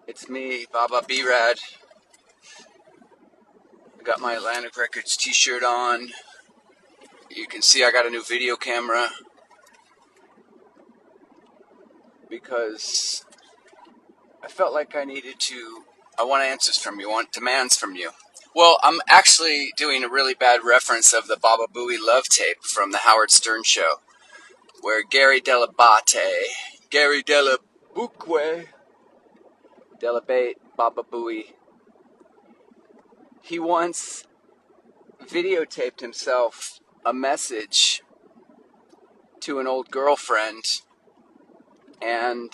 It's me, Baba B-Rad. I got my Atlantic Records t-shirt on. You can see I got a new video camera because I felt like I want answers from you, I want demands from you. Well, I'm actually doing a really bad reference of the Baba Booey love tape from the Howard Stern show, where Gary Delabuque, Delabate, Baba Booey, he once videotaped himself a message to an old girlfriend, and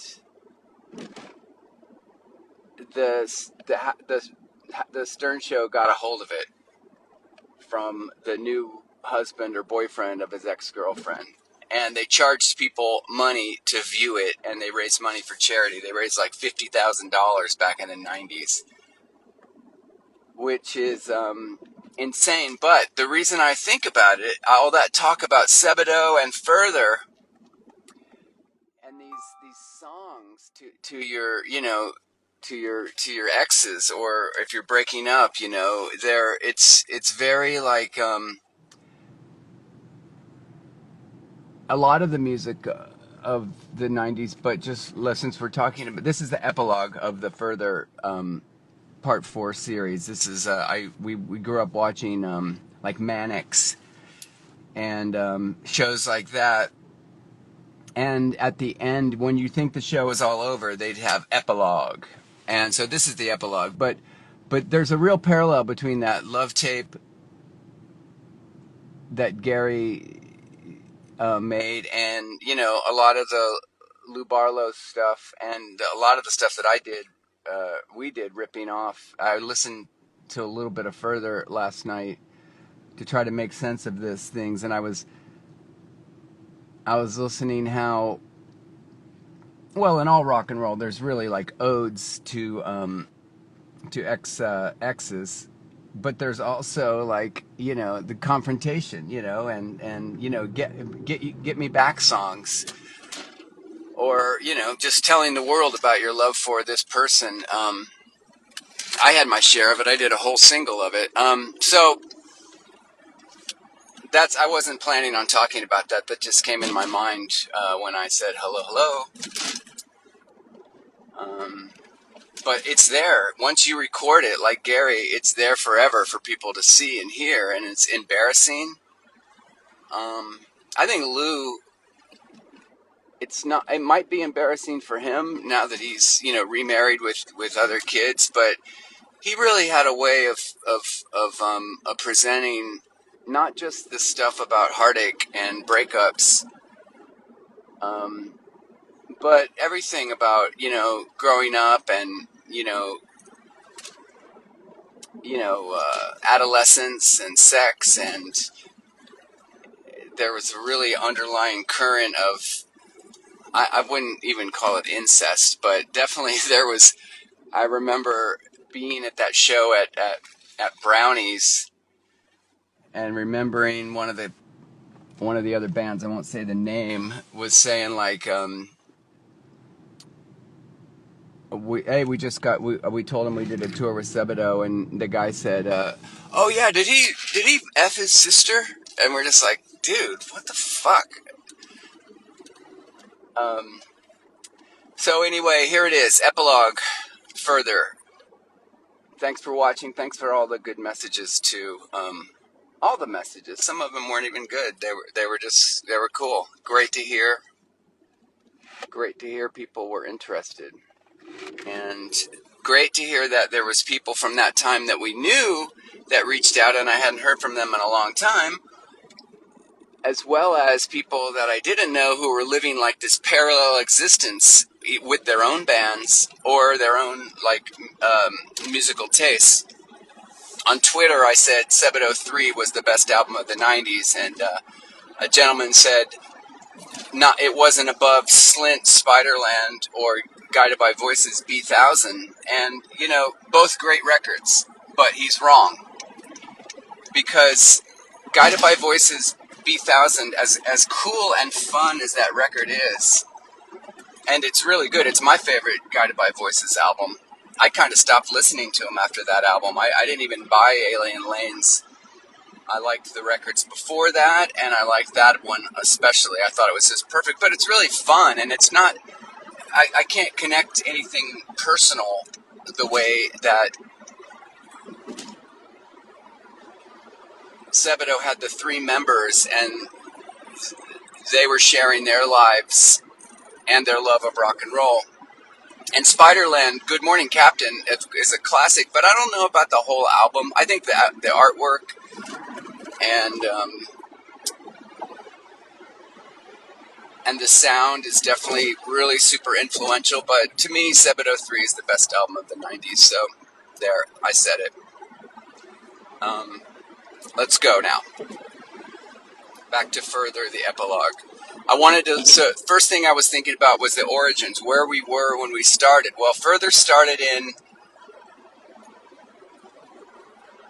the Stern Show got a hold of it from the new husband or boyfriend of his ex-girlfriend, and they charged people money to view it, and they raised money for charity. They raised like $50,000 back in the 90s, which is insane. But the reason I think about it, all that talk about Sebadoh and Further, and these songs to your to your exes, or if you're breaking up, it's very like a lot of the music of the 90s, but just since we're talking about, this is the epilogue of the Further part 4 series. This is we grew up watching like Mannix and shows like that. And at the end, when you think the show is all over, they'd have epilogue. And so this is the epilogue. But there's a real parallel between that love tape that Gary made, and a lot of the Lou Barlow stuff, and a lot of the stuff that we did ripping off. I listened to a little bit of Further last night to try to make sense of these things, and I was listening how, well, in all rock and roll, there's really like odes to exes, but there's also like the confrontation, and get me back songs, or just telling the world about your love for this person. I had my share of it. I did a whole single of it. So I wasn't planning on talking about that. That just came in my mind when I said hello. But it's there. Once you record it, like Gary, it's there forever for people to see and hear, and it's embarrassing. I think Lou, it might be embarrassing for him now that he's, remarried with other kids, but he really had a way of presenting not just the stuff about heartache and breakups, but everything about, growing up and, adolescence and sex, and there was a really underlying current of, I wouldn't even call it incest, but definitely there was. I remember being at that show at Brownies, and remembering one of the other bands, I won't say the name, was saying like, we told him we did a tour with Sebadoh, and the guy said, oh yeah, did he F his sister? And we're just like, dude, what the fuck? So anyway, here it is, epilogue, Further. Thanks for watching. Thanks for all the good messages too. All the messages. Some of them weren't even good. They were cool. Great to hear. Great to hear people were interested. And great to hear that there was people from that time that we knew that reached out, and I hadn't heard from them in a long time, as well as people that I didn't know who were living like this parallel existence with their own bands or their own musical tastes. On Twitter, I said Sebadoh 3 was the best album of the 90s, and a gentleman said it wasn't above Slint, Spiderland, or Guided by Voices B1000, and, both great records, but he's wrong, because Guided by Voices B1000, as cool and fun as that record is, and it's really good, it's my favorite Guided by Voices album, I kind of stopped listening to him after that album. I didn't even buy Alien Lanes. I liked the records before that, and I liked that one especially. I thought it was just perfect, but it's really fun, and it's not. I can't connect anything personal the way that Sebadoh had the three members, and they were sharing their lives and their love of rock and roll. And Spiderland, Good Morning Captain, is a classic, but I don't know about the whole album. I think the artwork and the sound is definitely really super influential, but to me, Sebadoh 3 is the best album of the 90s, so there, I said it. Let's go now. Back to further the epilogue. So first thing I was thinking about was the origins, where we were when we started. Well, further started in,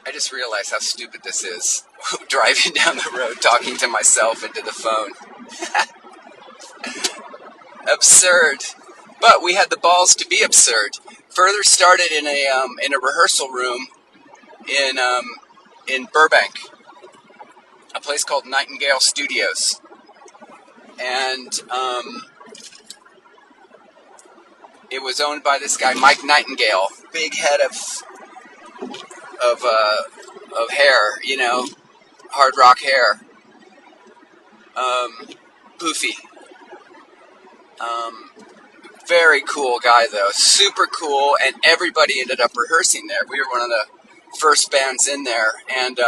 I just realized how stupid this is, driving down the road, talking to myself into the phone. Absurd. But we had the balls to be absurd. Further started in a rehearsal room in Burbank, a place called Nightingale Studios, and it was owned by this guy Mike Nightingale, big head of hair, hard rock hair, poofy. Very cool guy though, super cool, and everybody ended up rehearsing there. We were one of the first bands in there, and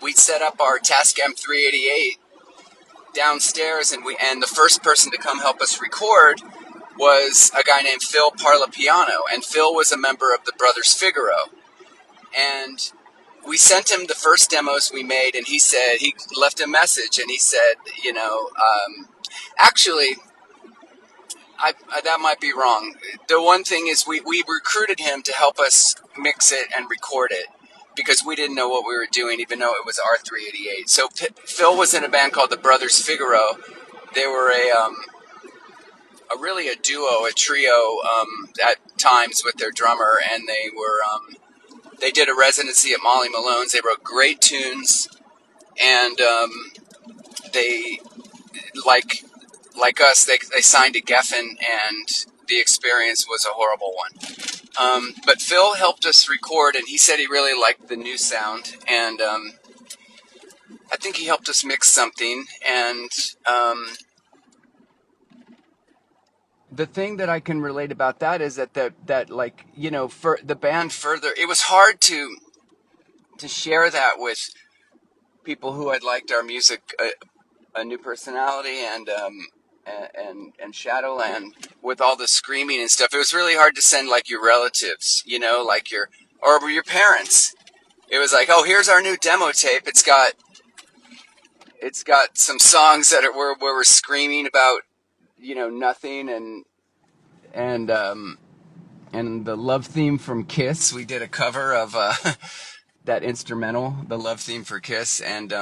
we set up our Tascam 388 downstairs, and the first person to come help us record was a guy named Phil Parlapiano, and Phil was a member of the Brothers Figaro, and we sent him the first demos we made, and he left a message, and he said, actually, that might be wrong. The one thing is we recruited him to help us mix it and record it because we didn't know what we were doing, even though it was our 388. So Phil was in a band called the Brothers Figaro. They were really a duo, a trio at times with their drummer, and they did a residency at Molly Malone's. They wrote great tunes, and they like us, they signed to Geffen, and the experience was a horrible one. But Phil helped us record, and he said he really liked the new sound, and I think he helped us mix something, and the thing that I can relate about that is that for the band Further, it was hard to share that with people who had liked our music, a New Personality and Shadowland, with all the screaming and stuff. It was really hard to send like your relatives, like your parents. It was like, oh, here's our new demo tape. It's got some songs that where we're screaming about, nothing, and the love theme from Kiss. We did a cover of that instrumental, the love theme for Kiss, and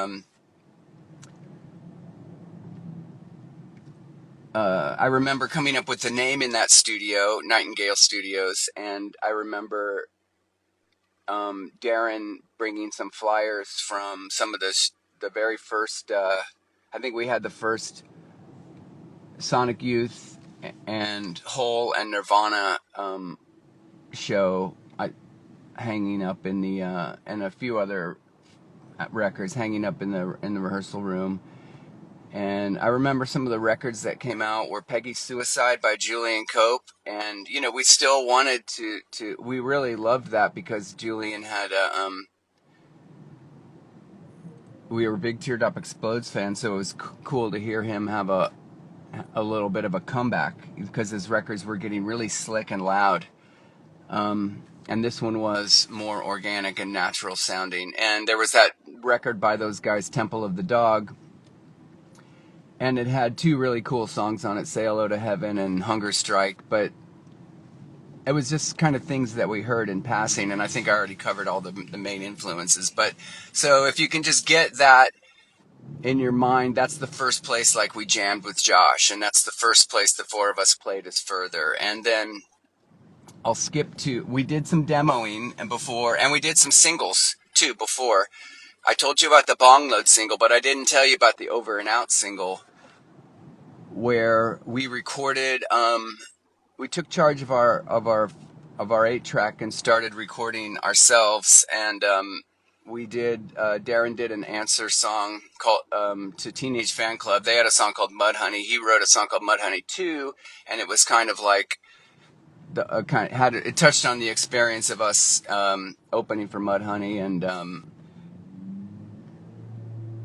I remember coming up with the name in that studio, Nightingale Studios, and I remember Darren bringing some flyers from some of the very first, I think we had the first Sonic Youth and Hole and Nirvana show hanging up in the and a few other records hanging up in the rehearsal room. And I remember some of the records that came out were Peggy's Suicide by Julian Cope, and we still wanted to we really loved that because Julian had we were big Teardrop Explodes fans, so it was cool to hear him have a little bit of a comeback because his records were getting really slick and loud. And this one was more organic and natural sounding. And there was that record by those guys, Temple of the Dog, and it had two really cool songs on it, Say Hello to Heaven and Hunger Strike, but it was just kind of things that we heard in passing, and I think I already covered all the main influences. But so if you can just get that in your mind, that's the first place like we jammed with Josh, and that's the first place the four of us played as Further. And then I'll skip to, we did some demoing and we did some singles too before. I told you about the Bong Load single, but I didn't tell you about the Over and Out single, where we recorded, we took charge of our 8-track and started recording ourselves, and Darren did an answer song called to Teenage Fan Club. They had a song called Mud Honey. He wrote a song called Mud Honey 2, and it was kind of like it touched on the experience of us opening for Mud Honey, and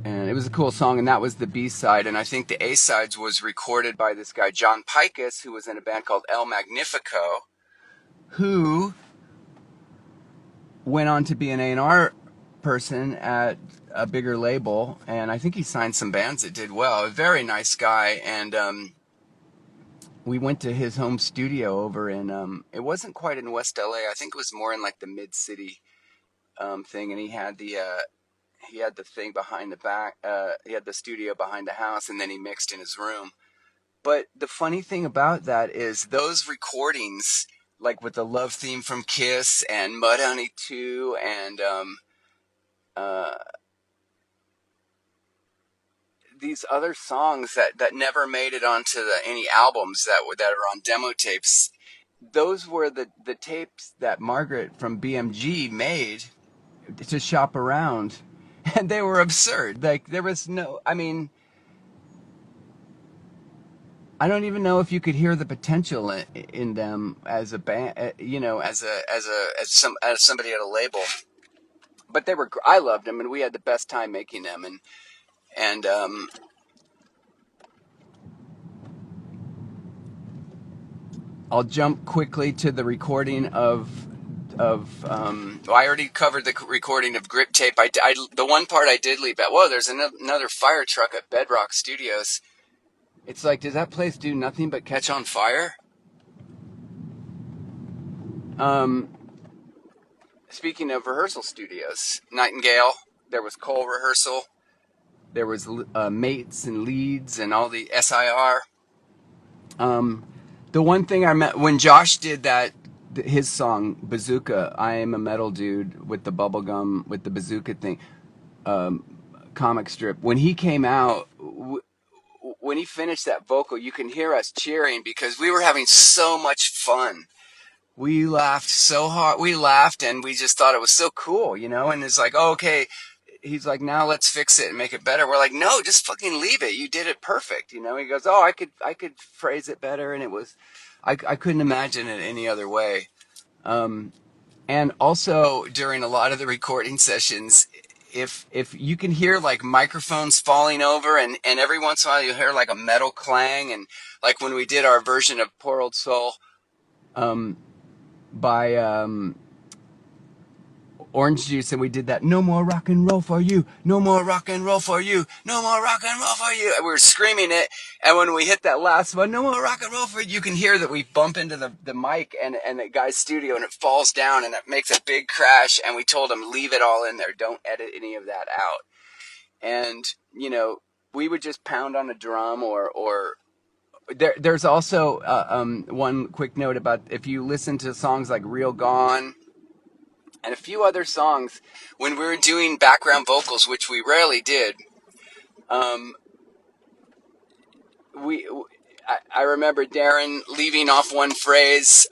it was a cool song, and that was the B-side. And I think the A-sides was recorded by this guy John Pikus, who was in a band called El Magnifico, who went on to be an A&R person at a bigger label, and I think he signed some bands that did well. A very nice guy, and we went to his home studio over in, it wasn't quite in West LA, I think it was more in like the mid-city thing, and he had the thing behind the back, he had the studio behind the house, and then he mixed in his room. But the funny thing about that is those recordings, like with the Love Theme from Kiss and Mud Honey 2 and these other songs that never made it onto any albums that are on demo tapes, those were the tapes that Margaret from BMG made to shop around, and they were absurd. Like, there was no, I mean, I don't even know if you could hear the potential in them as a band, as somebody at a label. But they were, I loved them, and we had the best time making them, and I'll jump quickly to the recording of I already covered the recording of Grip Tape. The one part I did leave out. Whoa, there's another fire truck at Bedrock Studios. It's like, does that place do nothing but catch on fire? Speaking of rehearsal studios, Nightingale, there was Cole Rehearsal, there was Mates and Leeds and all the SIR. The one thing I met when Josh did his song Bazooka, I Am a Metal Dude, with the bubblegum, with the bazooka thing, comic strip, when he came out, when he finished that vocal, you can hear us cheering because we were having so much fun. We laughed so hard. We laughed, and we just thought it was so cool, and it's like, oh, okay. He's like, now let's fix it and make it better. We're like, no, just fucking leave it. You did it perfect. He goes, oh, I could phrase it better. And it was, I couldn't imagine it any other way. And also during a lot of the recording sessions, if you can hear like microphones falling over, and every once in a while you hear like a metal clang, and like when we did our version of Poor Old Soul, by Orange Juice, and we did that, no more rock and roll for you, no more rock and roll for you, no more rock and roll for you, and we were screaming it, and when we hit that last one, no more rock and roll for you, you can hear that we bump into the mic and the guy's studio, and it falls down, and it makes a big crash, and we told him, leave it all in there, don't edit any of that out. And we would just pound on a drum, or there's also one quick note about, if you listen to songs like Real Gone and a few other songs, when we were doing background vocals, which we rarely did, I remember Darren leaving off one phrase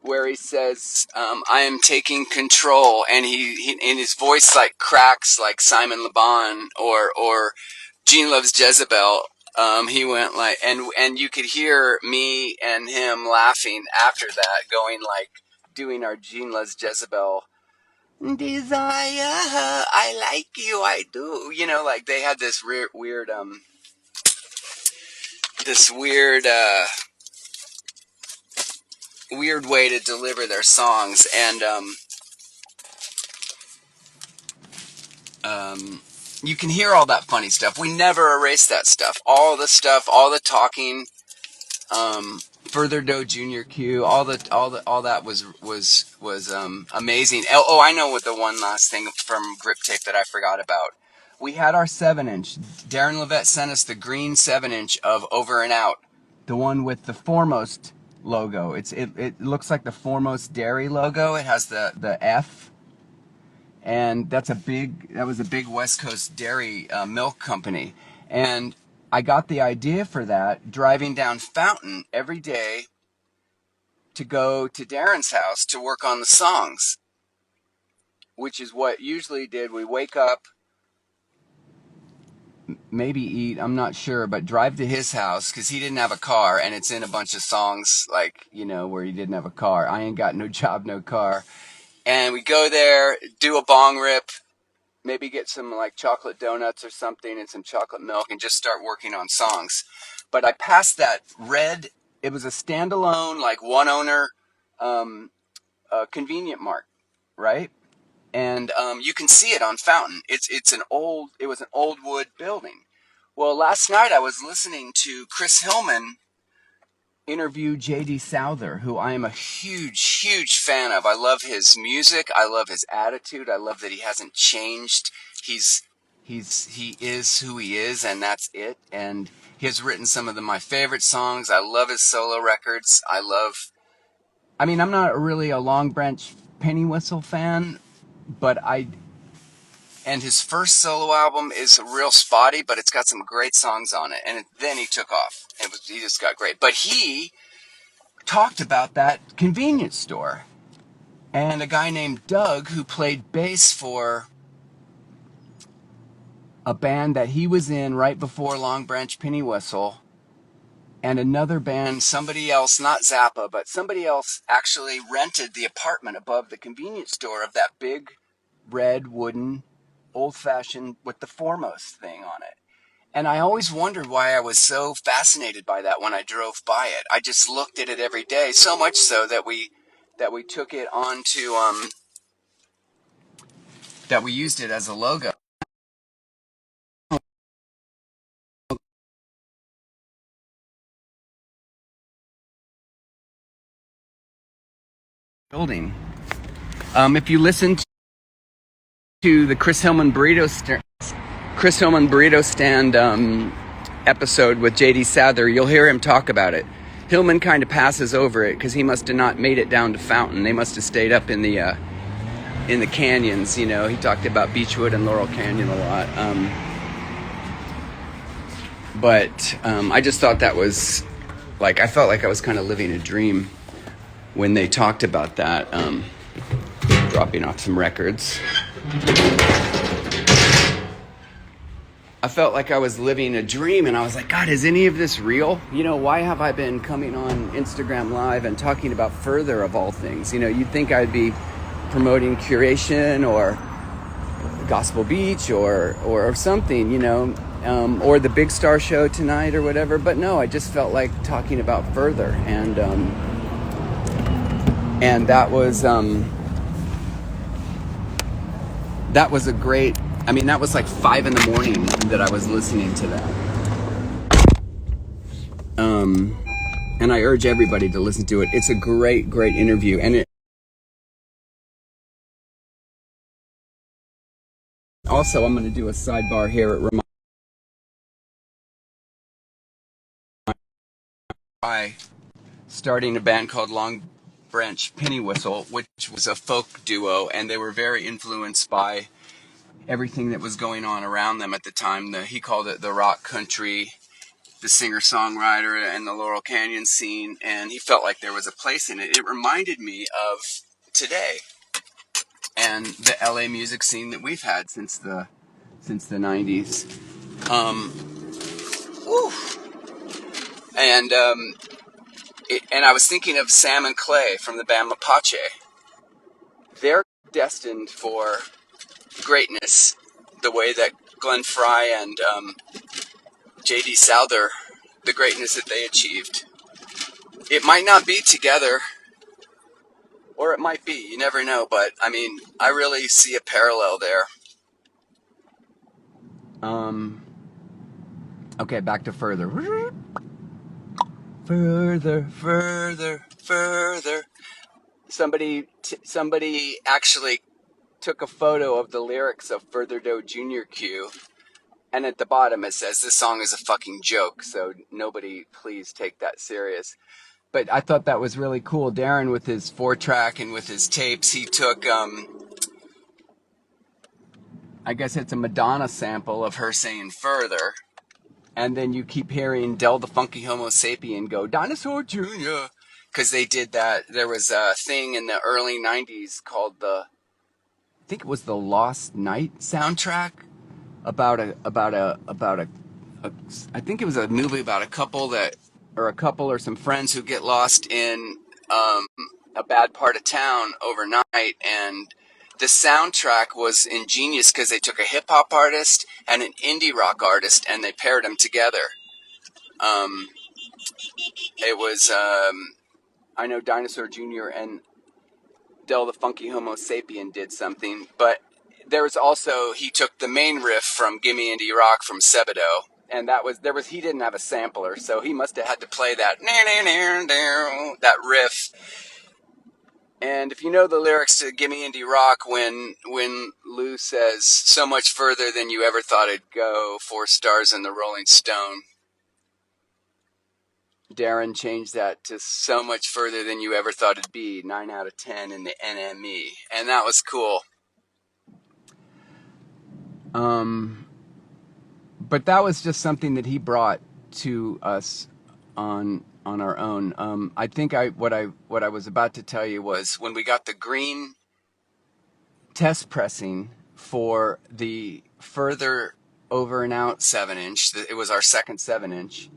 where he says, I am taking control, and he in his voice like cracks like Simon Le Bon or Gene Loves Jezebel. He went like, and you could hear me and him laughing after that, going like, doing our Gene Loves Jezebel desire, I like you, I do. Like they had this weird way to deliver their songs, and you can hear all that funny stuff. We never erased that stuff. All the talking, Further Doe Junior Q, all that was amazing. Oh, I know what the one last thing from Grip Tape that I forgot about. We had our 7-inch. Darren Levette sent us the green 7-inch of Over and Out, the one with the foremost logo. It looks like the Foremost Dairy logo. It has the F, and that was a big West Coast dairy milk company. And I got the idea for that driving down Fountain every day to go to Darren's house to work on the songs, which is what usually did. We wake up, maybe eat, I'm not sure, but drive to his house because he didn't have a car, and it's in a bunch of songs like, where he didn't have a car. I ain't got no job, no car. And we go there, do a bong rip, maybe get some like chocolate donuts or something and some chocolate milk and just start working on songs. But I passed that red, it was a standalone, like one owner convenient mart, right? And you can see it on Fountain. It was an old wood building. Well, last night I was listening to Chris Hillman interview J.D. Souther, who I am a huge, huge fan of. I love his music. I love his attitude. I love that he hasn't changed. He is who he is, and that's it. And he has written some of my favorite songs. I love his solo records. I'm not really a Long Branch Penny Whistle fan, and his first solo album is real spotty, but it's got some great songs on it. And then he took off. He just got great. But he talked about that convenience store and a guy named Doug who played bass for a band that he was in right before Long Branch Penny Whistle, and another band, somebody else, not Zappa, but somebody else actually rented the apartment above the convenience store of that big red wooden old-fashioned with the Foremost thing on it. And I always wondered why I was so fascinated by that when I drove by it. I just looked at it every day, so much so that we took it onto that we used it as a logo. Building. If you listen to the Chris Hillman Burrito Stand episode with J.D. Souther, you'll hear him talk about it. Hillman kind of passes over it because he must have not made it down to Fountain. They must have stayed up in the canyons. He talked about Beechwood and Laurel Canyon a lot. But I just thought that was I felt like I was kind of living a dream when they talked about that. Dropping off some records. I felt like I was living a dream, and I was like, God, is any of this real? Why have I been coming on Instagram Live and talking about Further of all things? You'd think I'd be promoting Curation or Gospel Beach or something, or the Big Star Show tonight or whatever. But no, I just felt like talking about Further, and that was a great. That was like 5 a.m. that I was listening to that. And I urge everybody to listen to it. It's a great, great interview, and also, I'm going to do a sidebar here. It reminds me starting a band called Long Branch Penny Whistle, which was a folk duo, and they were very influenced by everything that was going on around them at the time. He called it the rock country, the singer-songwriter, and the Laurel Canyon scene, and he felt like there was a place in it. It reminded me of today and the LA music scene that we've had since the 90s. And I was thinking of Sam and Clay from the band Mapache. They're destined for greatness, the way that Glenn Frey and J.D. Souther, the greatness that they achieved. It might not be together, or it might be. You never know. But I really see a parallel there. Okay, back to Further. Further. Somebody actually took a photo of the lyrics of Further Doe Junior Q, and at the bottom it says, "This song is a fucking joke, so nobody please take that serious." but I thought that was really cool. Darren with his 4-track and with his tapes, he took I guess it's a Madonna sample of her saying "Further," and then you keep hearing Del the Funky Homo Sapien go "Dinosaur Jr." because they did that. There was a thing in the early '90s called I think it was the Lost Night soundtrack about a I think it was a movie about a couple or some friends who get lost in um, a bad part of town overnight, and the soundtrack was ingenious because they took a hip hop artist and an indie rock artist and they paired them together. Um, it was I know Dinosaur Jr. and Del the Funky Homo Sapien did something, but there was also, he took the main riff from Gimme Indie Rock from Sebadoh, and he didn't have a sampler, so he must have had to play that riff. And if you know the lyrics to Gimme Indie Rock, when Lou says "so much further than you ever thought it'd go," 4 stars in the Rolling Stone, Darren changed that to "so much further than you ever thought it'd be," 9 out of 10 in the NME, and that was cool. But that was just something that he brought to us on our own. I think what I was about to tell you was when we got the green test pressing for the Further over and out 7-inch. It was our second 7-inch.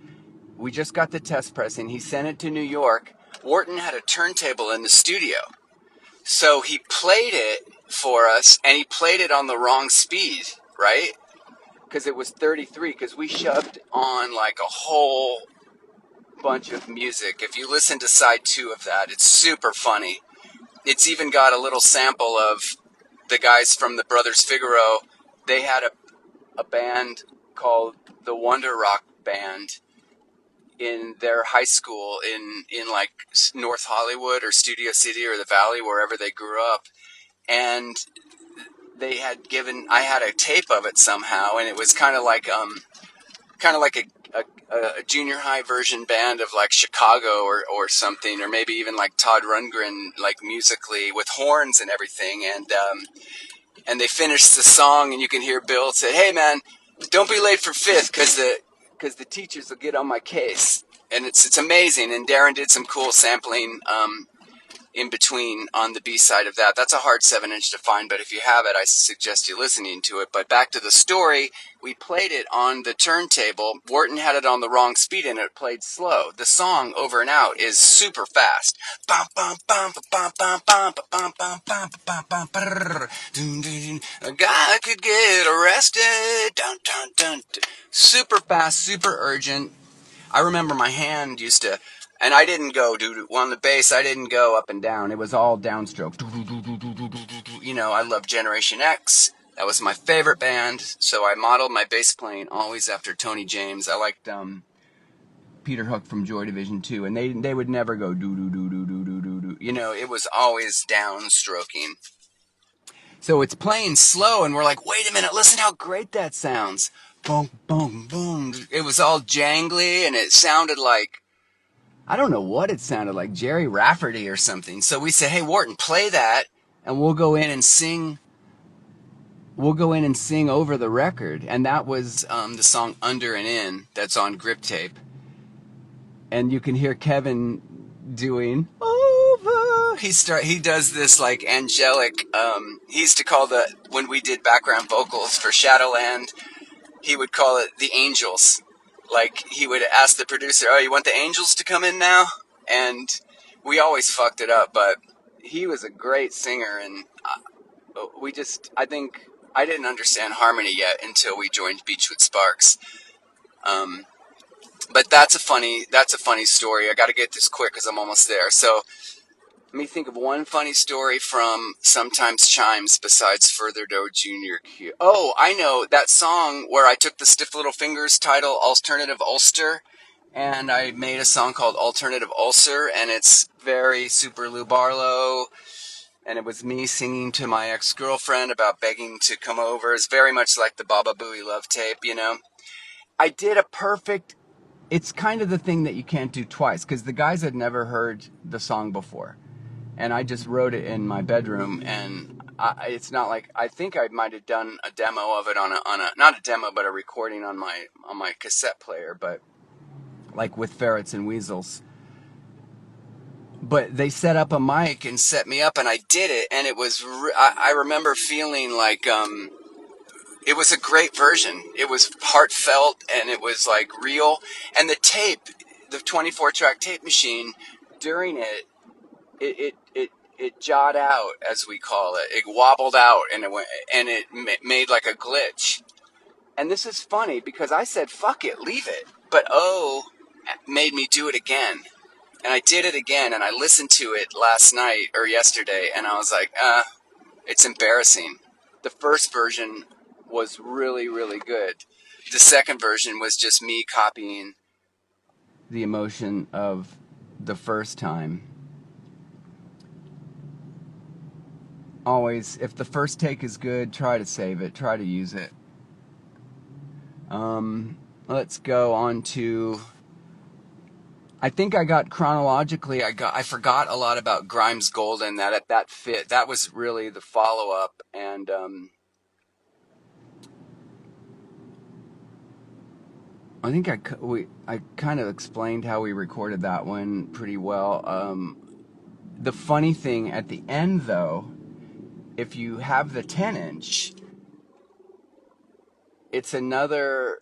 We just got the test pressing. He sent it to New York. Wharton had a turntable in the studio, so he played it for us, and he played it on the wrong speed, right? Because it was 33, because we shoved on like a whole bunch of music. If you listen to side 2 of that, it's super funny. It's even got a little sample of the guys from the Brothers Figaro. They had a band called the Wonder Rock Band in their high school in like North Hollywood or Studio City or the Valley, wherever they grew up. And I had a tape of it somehow, and it was kind of like a junior high version band of like Chicago or something, or maybe even like Todd Rundgren, like musically with horns and everything. And they finished the song, and you can hear Bill say, "Hey man, don't be late for fifth, because the teachers will get on my case." And it's amazing. And Darren did some cool sampling in between on the B side of that. That's a hard 7-inch to find, but if you have it, I suggest you listening to it. But back to the story, we played it on the turntable. Wharton had it on the wrong speed and it played slow. The song Over and Out is super fast. A guy could get arrested. Dun, dun, dun. Super fast, super urgent. I remember my hand used to, and I didn't go on the bass. I didn't go up and down. It was all downstroke. You know, I loved Generation X. That was my favorite band. So I modeled my bass playing always after Tony James. I liked Peter Hook from Joy Division 2, and they would never go do do do do do do do do. You know, it was always downstroking. So it's playing slow, and we're like, wait a minute, listen how great that sounds. Boom, boom, boom. It was all jangly, and it sounded like, I don't know what it sounded like, Jerry Rafferty or something. So we said, hey, Wharton, play that, and we'll go in and sing. We'll go in and sing over the record. And that was the song Under and In that's on grip tape. And you can hear Kevin doing over. He does this like angelic. He used to call when we did background vocals for Shadowland, he would call it the Angels. Like he would ask the producer, "Oh, you want the Angels to come in now?" And we always fucked it up, but he was a great singer, and I think I didn't understand harmony yet until we joined Beachwood Sparks. But that's a funny story. I got to get this quick because I'm almost there. So let me think of one funny story from Sometimes Chimes besides Further Doe Junior Q. Oh, I know that song where I took the Stiff Little Fingers title Alternative Ulster, and I made a song called Alternative Ulcer, and it's very super Lou Barlow, and it was me singing to my ex-girlfriend about begging to come over. It's very much like the Baba Booey love tape, you know. I did a perfect it's kind of the thing that you can't do twice, because the guys had never heard the song before, and I just wrote it in my bedroom, and it's not like, I think I might have done a demo of it on a not a demo, but a recording on my cassette player, but like with Ferrets and Weasels. But they set up a mic and set me up, and I did it, and it was I remember feeling like it was a great version. It was heartfelt, and it was like real. And the tape, the 24 track tape machine, during it, it jawed out, as we call it. It wobbled out, and it made like a glitch. And this is funny because I said, fuck it, leave it. But made me do it again. And I did it again, and I listened to it last night or yesterday, and I was like, it's embarrassing. The first version was really, really good. The second version was just me copying the emotion of the first time. Always, if the first take is good, try to save it, try to use it. Let's go on to, I think I got chronologically, I forgot a lot about Grimes Golden, that fit. That was really the follow-up, and I think I kind of explained how we recorded that one pretty well. The funny thing at the end, though, if you have the 10-inch, it's another,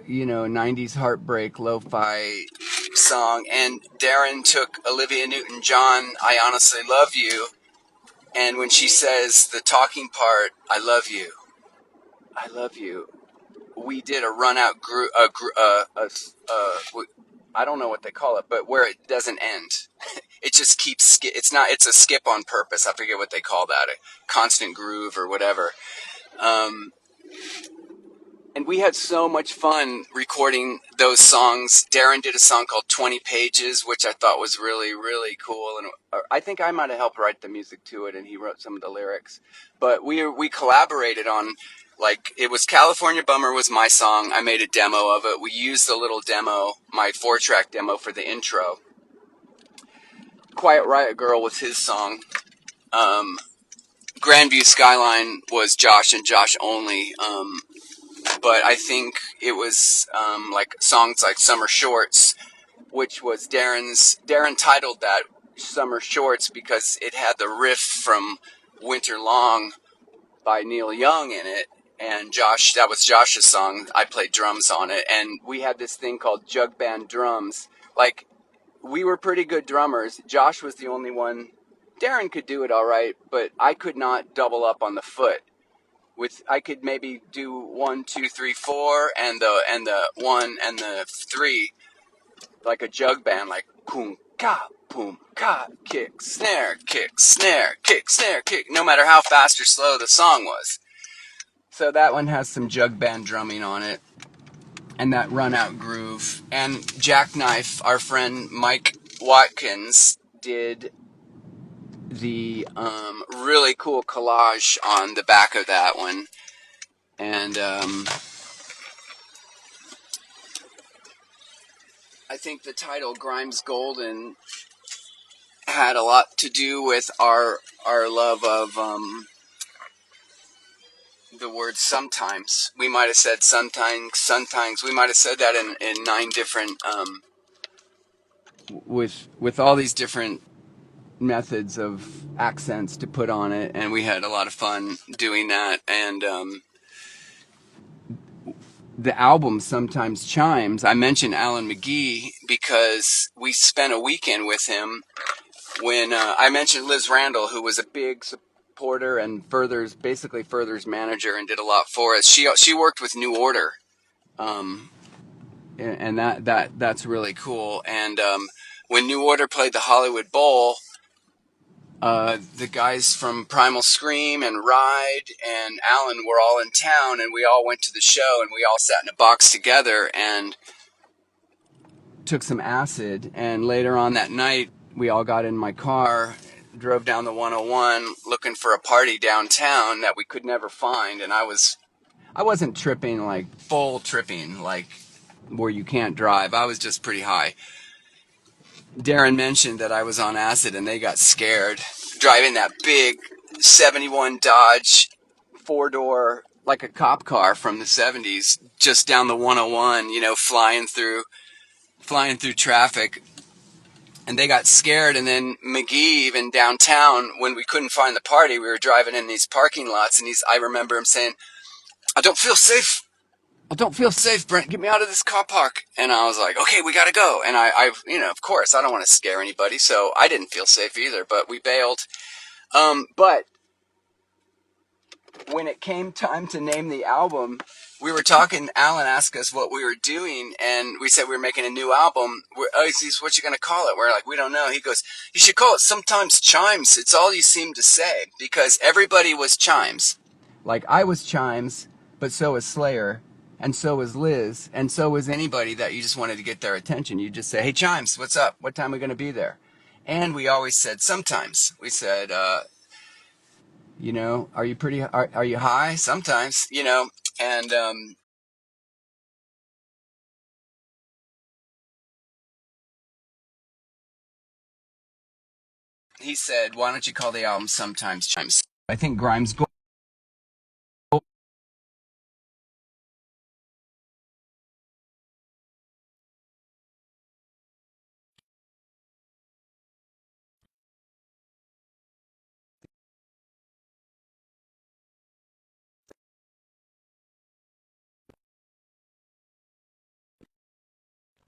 90s heartbreak lo-fi song, and Darren took Olivia Newton-John, I Honestly Love You, and when she says the talking part, I love you, we did a run-out I don't know what they call it, but where it doesn't end. It just keeps, it's a skip on purpose. I forget what they call that, a constant groove or whatever. And we had so much fun recording those songs. Darren did a song called 20 Pages, which I thought was really, really cool. And I think I might have helped write the music to it, and he wrote some of the lyrics. But we collaborated on, like, it was California Bummer was my song. I made a demo of it. We used the little demo, my 4-track demo, for the intro. Quiet Riot Girl was his song. Grandview Skyline was Josh and Josh only. But I think it was like songs like Summer Shorts, which was Darren titled that Summer Shorts because it had the riff from Winter Long by Neil Young in it. And that was Josh's song. I played drums on it. And we had this thing called jug band drums. Like, we were pretty good drummers. Josh was the only one. Darren could do it all right, but I could not double up on the foot. I could maybe do 1, 2, 3, 4, and the 1 and the 3, like a jug band, like boom ka, kick, snare, kick, snare, kick, snare, kick. No matter how fast or slow the song was. So that one has some jug band drumming on it, and that run out groove. And Jackknife, our friend Mike Watkins, did the really cool collage on the back of that one. And I think the title Grimes Golden had a lot to do with our love of the word sometimes. We might have said sometimes. We might have said that in 9 different with all these different methods of accents to put on it, and we had a lot of fun doing that. And the album Sometimes Chimes, I mentioned Alan McGee because we spent a weekend with him when I mentioned Liz Randall, who was a big supporter and basically Further's manager, and did a lot for us. She worked with New Order, and that's really cool. And when New Order played the Hollywood Bowl, the guys from Primal Scream and Ride and Alan were all in town, and we all went to the show, and we all sat in a box together and took some acid. And later on that night, we all got in my car, drove down the 101 looking for a party downtown that we could never find. And I wasn't tripping, like full tripping, like where you can't drive. I was just pretty high. Darren mentioned that I was on acid and they got scared driving that big 71 Dodge 4-door, like a cop car from the 70s, just down the 101, flying through traffic. And they got scared. And then McGee, even downtown, when we couldn't find the party, we were driving in these parking lots, and I remember him saying, I don't feel safe, Brent. Get me out of this car park. And I was like, okay, we got to go. And I, of course, I don't want to scare anybody. So I didn't feel safe either, but we bailed. But when it came time to name the album, we were talking, Alan asked us what we were doing, and we said we were making a new album. He says, what you going to call it? We're like, we don't know. He goes, you should call it Sometimes Chimes. It's all you seem to say, because everybody was Chimes. Like, I was Chimes, but so was Slayer, and so was Liz, and so was anybody that you just wanted to get their attention. You just say, hey, Chimes, what's up? What time are we going to be there? And we always said sometimes. We said, are you high? Sometimes, and he said, why don't you call the album Sometimes Chimes? I think Grimes Gold.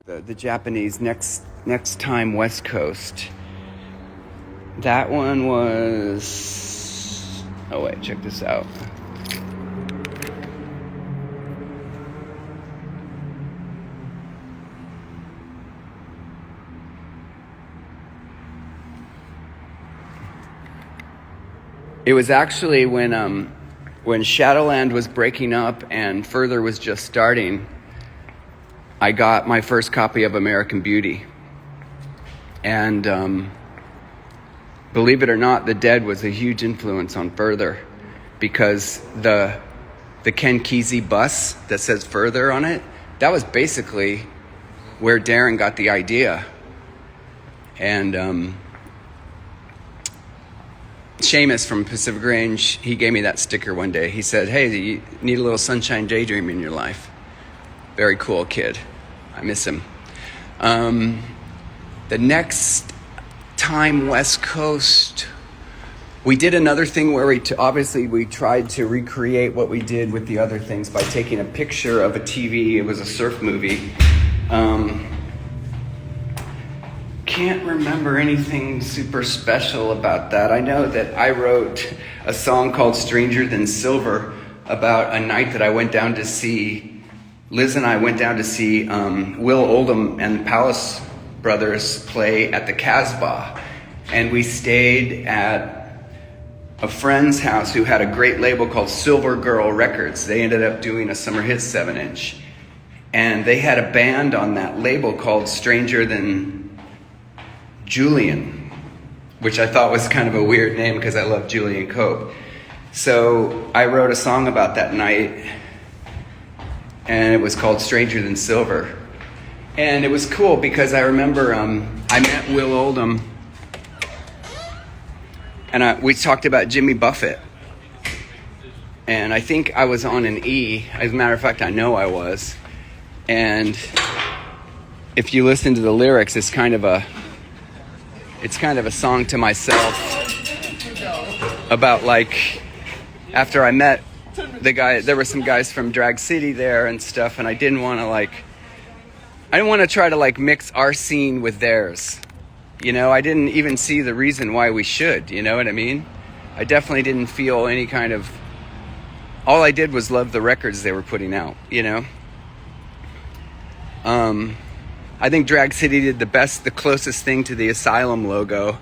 The Japanese next time West Coast. That one was, oh wait, check this out. It was actually when Shadowland was breaking up and Further was just starting, I got my first copy of American Beauty. And believe it or not, The Dead was a huge influence on Further, because the Ken Kesey bus that says Further on it, that was basically where Darren got the idea. And Seamus from Pacific Range, he gave me that sticker one day. He said, hey, you need a little sunshine daydream in your life. Very cool kid. I miss him. The next time West Coast, we did another thing where we tried to recreate what we did with the other things by taking a picture of a TV. It was a surf movie. Can't remember anything super special about that. I know that I wrote a song called Stranger Than Silver about a night that I went down to see, Liz and I went down to see Will Oldham and the Palace Brothers play at the Casbah. And we stayed at a friend's house who had a great label called Silver Girl Records. They ended up doing a Summer Hits 7-inch. And they had a band on that label called Stranger Than Julian, which I thought was kind of a weird name because I love Julian Cope. So I wrote a song about that night, and it was called Stranger Than Silver. And it was cool because I remember I met Will Oldham, and we talked about Jimmy Buffett. And I think I was on an E. As a matter of fact, I know I was. And if you listen to the lyrics, it's kind of a song to myself about, like, after I met the guy, there were some guys from Drag City there and stuff, and I didn't want to try to mix our scene with theirs. I didn't even see the reason why we should, you know what I mean? I definitely didn't feel any kind of, all I did was love the records they were putting out, I think Drag City did the closest thing to the Asylum logo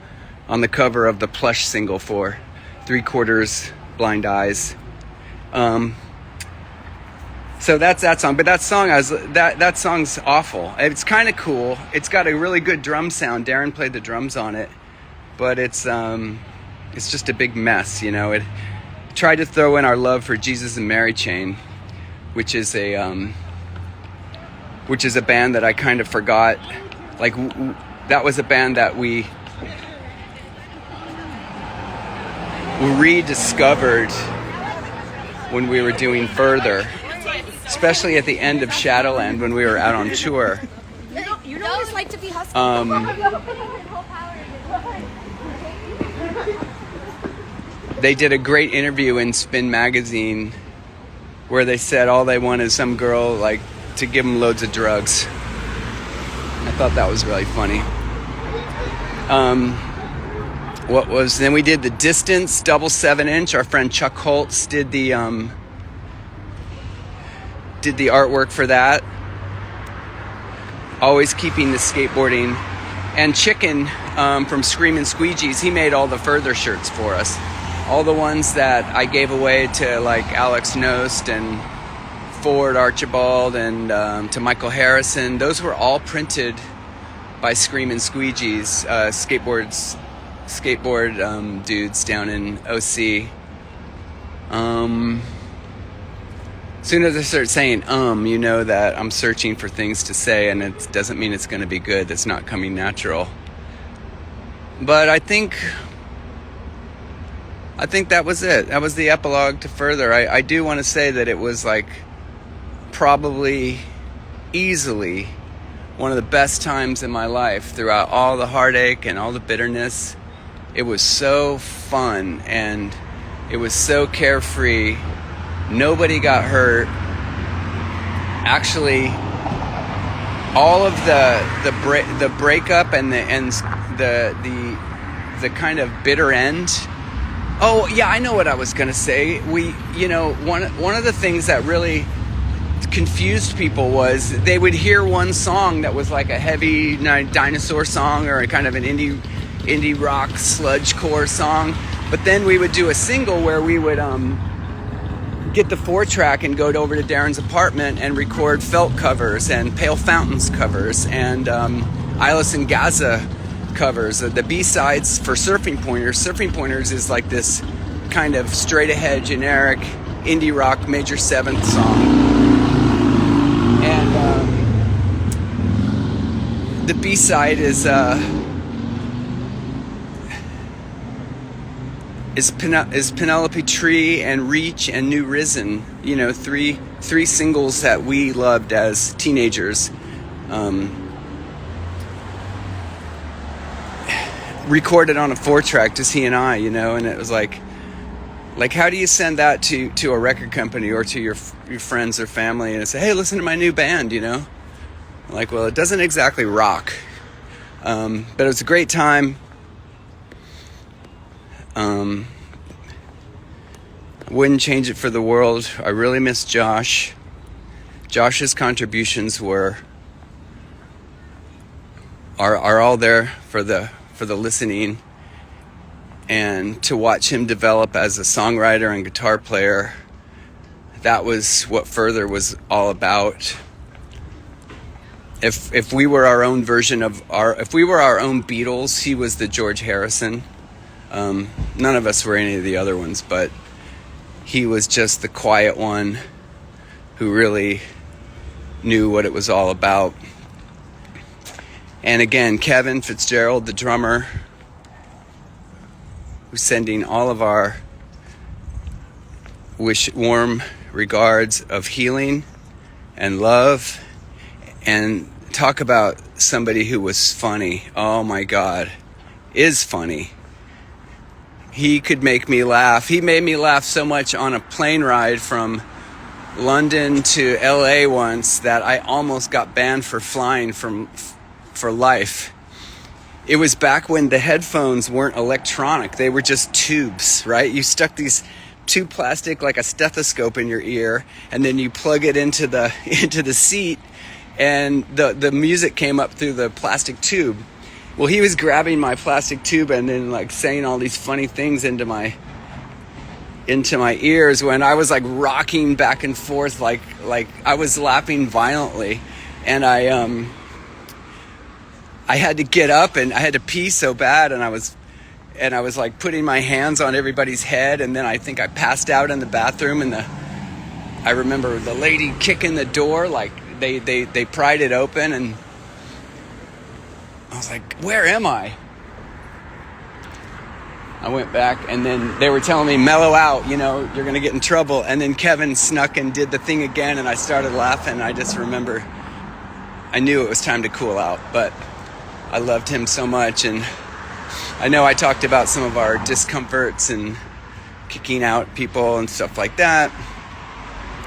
on the cover of the Plush single for 3/4 Blind Eyes. So that's that song. But that song's awful. It's kind of cool. It's got a really good drum sound. Darren played the drums on it, but it's just a big mess. It tried to throw in our love for Jesus and Mary Chain, which is which is a band that I kind of forgot. Like, that was a band that we rediscovered when we were doing Further, especially at the end of Shadowland when we were out on tour. You know what it's like to be husky. They did a great interview in Spin Magazine where they said all they want is some girl like to give them loads of drugs. I thought that was really funny. Then we did The Distance double 7-inch. Our friend Chuck Holtz did the artwork for that. Always keeping the skateboarding. And Chicken from Screamin' Squeegees, he made all the Further shirts for us. All the ones that I gave away to like Alex Nost and Ford Archibald and to Michael Harrison, those were all printed by Screamin' Squeegees, skateboard dudes down in OC. As soon as I start saying you know that I'm searching for things to say, and it doesn't mean it's going to be good. That's not coming natural. But I think that was it. That was the epilogue to Further. I do want to say that it was like probably easily one of the best times in my life throughout all the heartache and all the bitterness. It was so fun and it was so carefree. Nobody got hurt. Actually, all of the breakup and the kind of bitter end. Oh yeah, I know what I was gonna say. One of the things that really confused people was they would hear one song that was like a heavy dinosaur song or a kind of an indie rock sludgecore song, but then we would do a single where we would get the 4-track and go over to Darren's apartment and record Felt covers and Pale Fountains covers and Eyeless and Gaza covers. The B-sides for Surfing Pointers. Surfing Pointers is like this kind of straight-ahead, generic indie rock major 7th song. And the B-side is Penelope Tree and Reach and New Risen. You know, three singles that we loved as teenagers. Recorded on a 4-track, just he and I, and it was like how do you send that to a record company or to your friends or family and say, hey, listen to my new band, Like, well, it doesn't exactly rock. But it was a great time. Wouldn't change it for the world. I really miss Josh. Josh's contributions are all there for the listening, and to watch him develop as a songwriter and guitar player, that was what Further was all about. If we were our own version if we were our own Beatles, he was the George Harrison. None of us were any of the other ones, but he was just the quiet one who really knew what it was all about. And again, Kevin Fitzgerald, the drummer, who's sending all of our warm regards of healing and love. And talk about somebody who was funny. Oh my God, is funny. He could make me laugh. He made me laugh so much on a plane ride from London to LA once that I almost got banned for flying for life. It was back when the headphones weren't electronic. They were just tubes, right? You stuck these tube plastic like a stethoscope in your ear, and then you plug it into the seat, and the music came up through the plastic tube. Well, he was grabbing my plastic tube and then like saying all these funny things into my ears when I was like rocking back and forth like I was laughing violently, and I had to get up and I had to pee so bad, and I was like putting my hands on everybody's head, and then I think I passed out in the bathroom, and I remember the lady kicking the door like they pried it open, and I was like, where am I? I went back, and then they were telling me, mellow out, you know, you're going to get in trouble. And then Kevin snuck and did the thing again, and I started laughing. I just remember, I knew it was time to cool out, but I loved him so much. And I know I talked about some of our discomforts and kicking out people and stuff like that.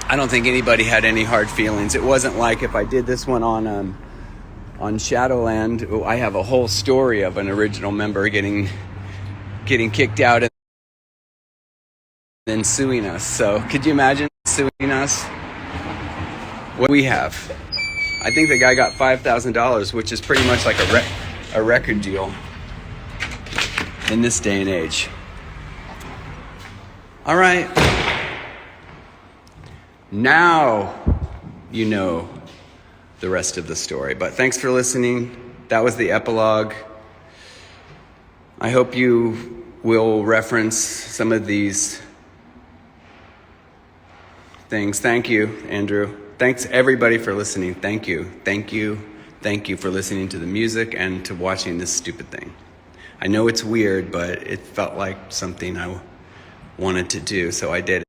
I don't think anybody had any hard feelings. It wasn't like if I did this one on Shadowland, I have a whole story of an original member getting kicked out and then suing us. So could you imagine suing us? What we have? I think the guy got $5,000, which is pretty much like a record deal in this day and age. All right. Now you know the rest of the story. But thanks for listening. That was the epilogue. I hope you will reference some of these things. Thank you, Andrew. Thanks everybody for listening. Thank you. Thank you. Thank you for listening to the music and to watching this stupid thing. I know it's weird, but it felt like something I wanted to do, so I did it.